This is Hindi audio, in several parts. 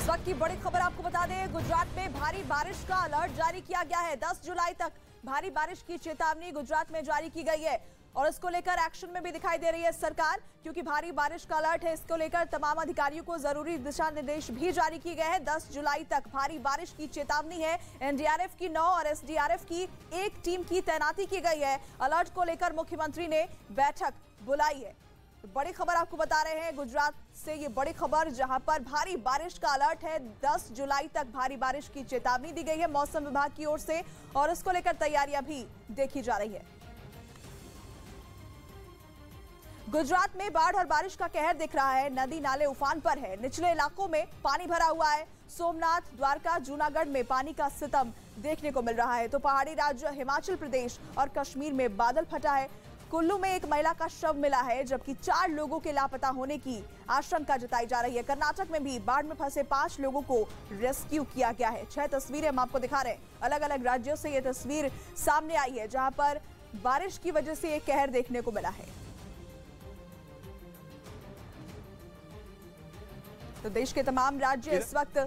वक्त की बड़ी खबर आपको बता दें, गुजरात में भारी बारिश का अलर्ट जारी किया गया है। 10 जुलाई तक भारी बारिश की चेतावनी गुजरात में जारी की गई है और इसको लेकर एक्शन में भी दिखाई दे रही है सरकार, क्योंकि भारी बारिश का अलर्ट है। इसको लेकर तमाम अधिकारियों को जरूरी दिशा निर्देश भी जारी किए गए हैं। 10 जुलाई तक भारी बारिश की चेतावनी है। एनडीआरएफ की 9 और एसडीआरएफ की 1 टीम की तैनाती की गई है। अलर्ट को लेकर मुख्यमंत्री ने बैठक बुलाई है। बड़ी खबर आपको बता रहे हैं गुजरात से, ये बड़ी खबर जहां पर भारी बारिश का अलर्ट है। 10 जुलाई तक भारी बारिश की चेतावनी दी गई है मौसम विभाग की ओर से और इसको लेकर तैयारियां भी देखी जा रही है। गुजरात में बाढ़ और बारिश का कहर दिख रहा है। नदी नाले उफान पर है, निचले इलाकों में पानी भरा हुआ है। सोमनाथ, द्वारका, जूनागढ़ में पानी का सितम देखने को मिल रहा है। तो पहाड़ी राज्य हिमाचल प्रदेश और कश्मीर में बादल फटा है। कुल्लू में एक महिला का शव मिला है, जबकि 4 लोगों के लापता होने की आशंका जताई जा रही है। कर्नाटक में भी बाढ़ में फंसे 5 लोगों को रेस्क्यू किया गया है। 6 तस्वीरें हम आपको दिखा रहे हैं। अलग अलग राज्यों से ये तस्वीर सामने आई है, जहां पर बारिश की वजह से ये कहर देखने को मिला है। तो देश के तमाम राज्य इस वक्त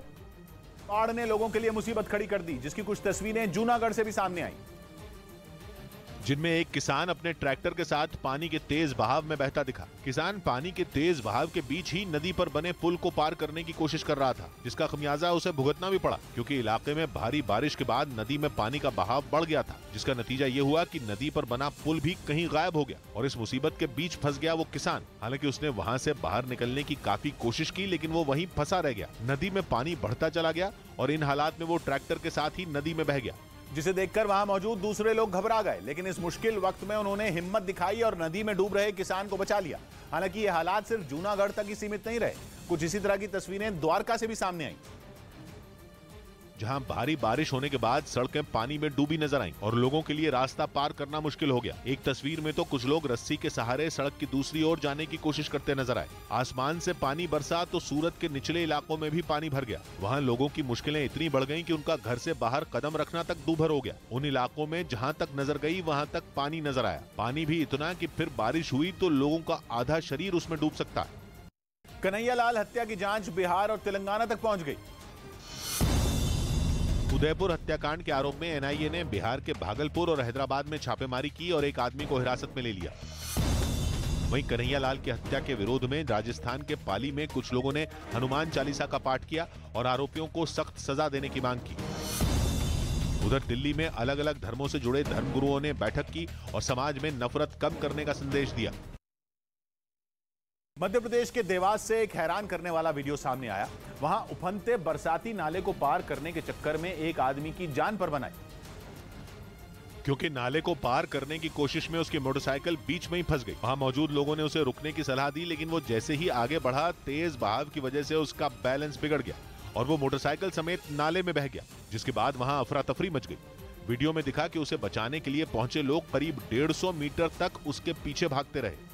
बाढ़ ने लोगों के लिए मुसीबत खड़ी कर दी, जिसकी कुछ तस्वीरें जूनागढ़ से भी सामने आई, जिनमें एक किसान अपने ट्रैक्टर के साथ पानी के तेज बहाव में बहता दिखा। किसान पानी के तेज बहाव के बीच ही नदी पर बने पुल को पार करने की कोशिश कर रहा था, जिसका खमियाजा उसे भुगतना भी पड़ा, क्योंकि इलाके में भारी बारिश के बाद नदी में पानी का बहाव बढ़ गया था, जिसका नतीजा ये हुआ कि नदी पर बना पुल भी कहीं गायब हो गया और इस मुसीबत के बीच फंस गया वो किसान। हालांकि उसने वहां से बाहर निकलने की काफी कोशिश की, लेकिन वो वहीं फंसा रह गया। नदी में पानी बढ़ता चला गया और इन हालात में वो ट्रैक्टर के साथ ही नदी में बह गया, जिसे देखकर वहां मौजूद दूसरे लोग घबरा गए। लेकिन इस मुश्किल वक्त में उन्होंने हिम्मत दिखाई और नदी में डूब रहे किसान को बचा लिया। हालांकि ये हालात सिर्फ जूनागढ़ तक ही सीमित नहीं रहे। कुछ इसी तरह की तस्वीरें द्वारका से भी सामने आई, जहां भारी बारिश होने के बाद सड़कें पानी में डूबी नजर आईं और लोगों के लिए रास्ता पार करना मुश्किल हो गया। एक तस्वीर में तो कुछ लोग रस्सी के सहारे सड़क की दूसरी ओर जाने की कोशिश करते नजर आए। आसमान से पानी बरसा तो सूरत के निचले इलाकों में भी पानी भर गया। वहां लोगों की मुश्किलें इतनी बढ़ गईं कि उनका घर से बाहर कदम रखना तक दूभर हो गया। उन इलाकों में जहां तक नजर गई वहां तक पानी नजर आया। पानी भी इतना कि फिर बारिश हुई तो लोगों का आधा शरीर उसमें डूब सकता है। कन्हैयालाल हत्या की जांच बिहार और तेलंगाना तक पहुंच गई। उदयपुर हत्याकांड के आरोप में एनआईए ने बिहार के भागलपुर और हैदराबाद में छापेमारी की और एक आदमी को हिरासत में ले लिया। वहीं कन्हैयालाल की हत्या के विरोध में राजस्थान के पाली में कुछ लोगों ने हनुमान चालीसा का पाठ किया और आरोपियों को सख्त सजा देने की मांग की। उधर दिल्ली में अलग अलग धर्मों से जुड़े धर्मगुरुओं ने बैठक की और समाज में नफरत कम करने का संदेश दिया। मध्य प्रदेश के देवास से एक हैरान करने वाला वीडियो सामने आया। वहां उफनते बरसाती नाले को पार करने के चक्कर में एक आदमी की जान पर बनाई, क्योंकि नाले को पार करने की कोशिश में उसकी मोटरसाइकिल बीच में ही फंस गई। वहां मौजूद लोगों ने उसे रुकने की सलाह दी, लेकिन वो जैसे ही आगे बढ़ा तेज बहाव की वजह से उसका बैलेंस बिगड़ गया और वो मोटरसाइकिल समेत नाले में बह गया, जिसके बाद वहां अफरा तफरी मच गई। वीडियो में दिखा कि उसे बचाने के लिए पहुंचे लोग करीब 150 मीटर तक उसके पीछे भागते रहे।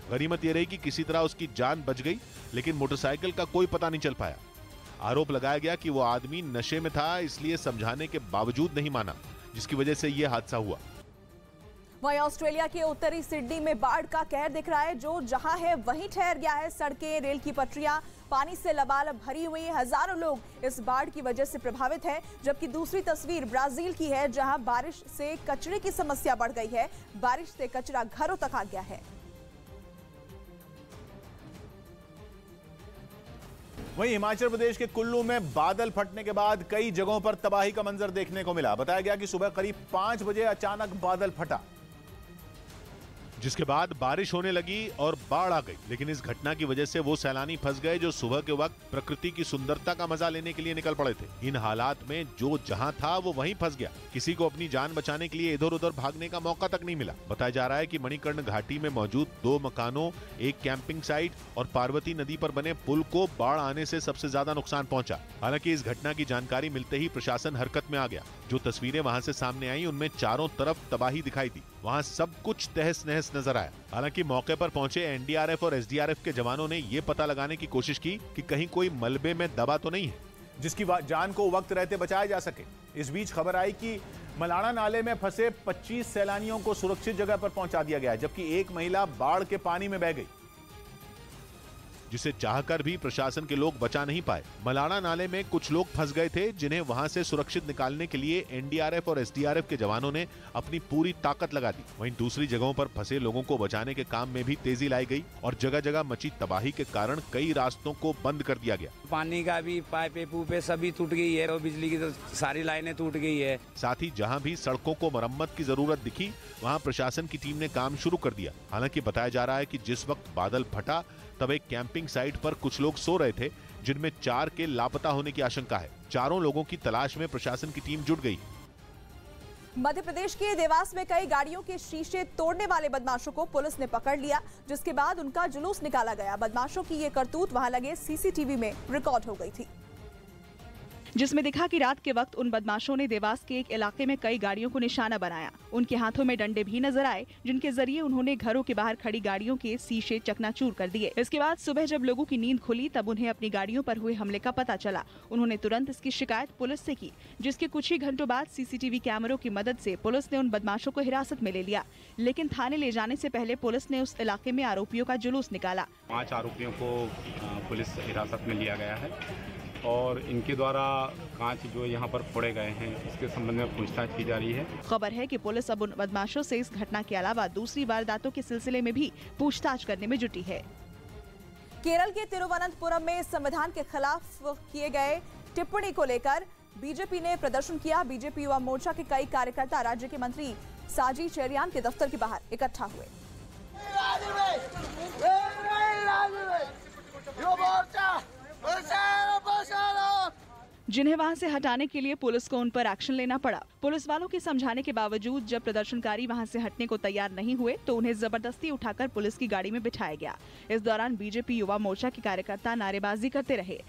गनीमत यह रही कि किसी तरह उसकी जान बच गई, लेकिन मोटरसाइकिल का कोई पता नहीं चल पाया। आरोप लगाया गया कि वो आदमी नशे में था, इसलिए समझाने के बावजूद नहीं माना, जिसकी वजह से यह हादसा हुआ। वहीं ऑस्ट्रेलिया के उत्तरी सिडनी में बाढ़ का कहर दिख रहा है। जो जहां है वहीं ठहर गया है। सड़कें, रेल की पटरियां पानी से लबालब भरी हुई हैं। हजारों लोग इस बाढ़ की वजह से प्रभावित हैं। जबकि दूसरी तस्वीर ब्राजील की है, जहां बारिश से कचरे की समस्या बढ़ गई है। बारिश से कचरा घरों तक आ गया है। वहीं हिमाचल प्रदेश के कुल्लू में बादल फटने के बाद कई जगहों पर तबाही का मंजर देखने को मिला। बताया गया कि सुबह करीब 5 बजे अचानक बादल फटा, जिसके बाद बारिश होने लगी और बाढ़ आ गई। लेकिन इस घटना की वजह से वो सैलानी फंस गए जो सुबह के वक्त प्रकृति की सुंदरता का मजा लेने के लिए निकल पड़े थे। इन हालात में जो जहां था वो वहीं फंस गया। किसी को अपनी जान बचाने के लिए इधर उधर भागने का मौका तक नहीं मिला। बताया जा रहा है कि मणिकर्ण घाटी में मौजूद 2 मकानों, एक कैंपिंग साइट और पार्वती नदी पर बने पुल को बाढ़ आने से सबसे ज्यादा नुकसान पहुंचा। हालांकि इस घटना की जानकारी मिलते ही प्रशासन हरकत में आ गया। जो तस्वीरें वहां से सामने आई उनमें चारों तरफ तबाही दिखाई दी। वहां सब कुछ तहस नहस नजर आया। हालांकि मौके पर पहुंचे एनडीआरएफ और एसडीआरएफ के जवानों ने यह पता लगाने की कोशिश की कि कहीं कोई मलबे में दबा तो नहीं है, जिसकी जान को वक्त रहते बचाया जा सके। इस बीच खबर आई कि मलाना नाले में फंसे 25 सैलानियों को सुरक्षित जगह पर पहुंचा दिया गया है, जबकि एक महिला बाढ़ के पानी में बह गई। जिसे चाहकर भी प्रशासन के लोग बचा नहीं पाए। मलाड़ा नाले में कुछ लोग फंस गए थे, जिन्हें वहां से सुरक्षित निकालने के लिए एनडीआरएफ और एसडीआरएफ के जवानों ने अपनी पूरी ताकत लगा दी। वहीं दूसरी जगहों पर फंसे लोगों को बचाने के काम में भी तेजी लाई गई और जगह जगह मची तबाही के कारण कई रास्तों को बंद कर दिया गया। पानी का भी पाइपें सभी टूट गई है और बिजली की तो सारी लाइनें टूट गई है। साथ ही जहां भी सड़कों को मरम्मत की जरूरत दिखी, वहां प्रशासन की टीम ने काम शुरू कर दिया। हालांकि बताया जा रहा है कि जिस वक्त बादल फटा तब एक कैंपिंग साइट पर कुछ लोग सो रहे थे, जिनमें 4 के लापता होने की आशंका है। चारों लोगों की तलाश में प्रशासन की टीम जुट गई। मध्य प्रदेश के देवास में कई गाड़ियों के शीशे तोड़ने वाले बदमाशों को पुलिस ने पकड़ लिया, जिसके बाद उनका जुलूस निकाला गया। बदमाशों की ये करतूत वहां लगे सीसीटीवी में रिकॉर्ड हो गई थी, जिसमें दिखा कि रात के वक्त उन बदमाशों ने देवास के एक इलाके में कई गाड़ियों को निशाना बनाया। उनके हाथों में डंडे भी नजर आए, जिनके जरिए उन्होंने घरों के बाहर खड़ी गाड़ियों के शीशे चकनाचूर कर दिए। इसके बाद सुबह जब लोगों की नींद खुली तब उन्हें अपनी गाड़ियों पर हुए हमले का पता चला। उन्होंने तुरंत इसकी शिकायत पुलिस से की, जिसके कुछ ही घंटों बाद सीसीटीवी कैमरों की मदद से पुलिस ने उन बदमाशों को हिरासत में ले लिया। लेकिन थाने ले जाने से पहले पुलिस ने उस इलाके में आरोपियों का जुलूस निकाला। 5 आरोपियों को पुलिस हिरासत में लिया गया है और इनके द्वारा कांच जो यहाँ पर फोड़े गए हैं उसके संबंध में पूछताछ की जा रही है। खबर है कि पुलिस अब उन बदमाशों से इस घटना के अलावा दूसरी वारदातों के सिलसिले में भी पूछताछ करने में जुटी है। केरल के तिरुवनंतपुरम में संविधान के खिलाफ किए गए टिप्पणी को लेकर बीजेपी ने प्रदर्शन किया। बीजेपी युवा मोर्चा के कई कार्यकर्ता राज्य के मंत्री साजी चेरियान के दफ्तर के बाहर इकट्ठा हुए। जिन्हें वहां से हटाने के लिए पुलिस को उन पर एक्शन लेना पड़ा। पुलिस वालों के समझाने के बावजूद जब प्रदर्शनकारी वहां से हटने को तैयार नहीं हुए तो उन्हें जबरदस्ती उठाकर पुलिस की गाड़ी में बिठाया गया। इस दौरान बीजेपी युवा मोर्चा के कार्यकर्ता नारेबाजी करते रहे।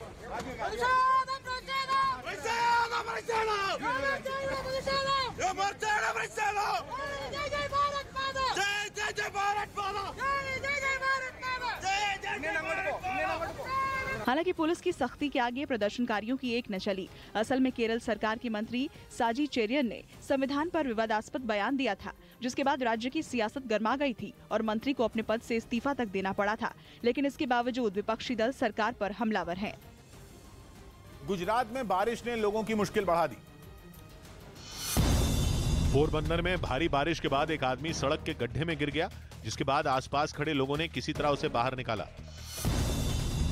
हालांकि पुलिस की सख्ती के आगे प्रदर्शनकारियों की एक न चली। असल में केरल सरकार की मंत्री साजी चेरियन ने संविधान पर विवादास्पद बयान दिया था, जिसके बाद राज्य की सियासत गर्मा गई थी और मंत्री को अपने पद से इस्तीफा तक देना पड़ा था। लेकिन इसके बावजूद विपक्षी दल सरकार पर हमलावर हैं। गुजरात में बारिश ने लोगों की मुश्किल बढ़ा दी। पोरबंदर में भारी बारिश के बाद एक आदमी सड़क के गड्ढे में गिर गया, जिसके बाद आसपास खड़े लोगों ने किसी तरह उसे बाहर निकाला।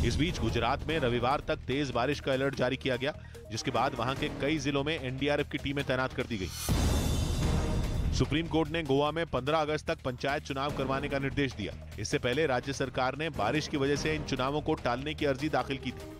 इस बीच गुजरात में रविवार तक तेज बारिश का अलर्ट जारी किया गया, जिसके बाद वहां के कई जिलों में एनडीआरएफ की टीमें तैनात कर दी गई। सुप्रीम कोर्ट ने गोवा में 15 अगस्त तक पंचायत चुनाव करवाने का निर्देश दिया। इससे पहले राज्य सरकार ने बारिश की वजह से इन चुनावों को टालने की अर्जी दाखिल की थी।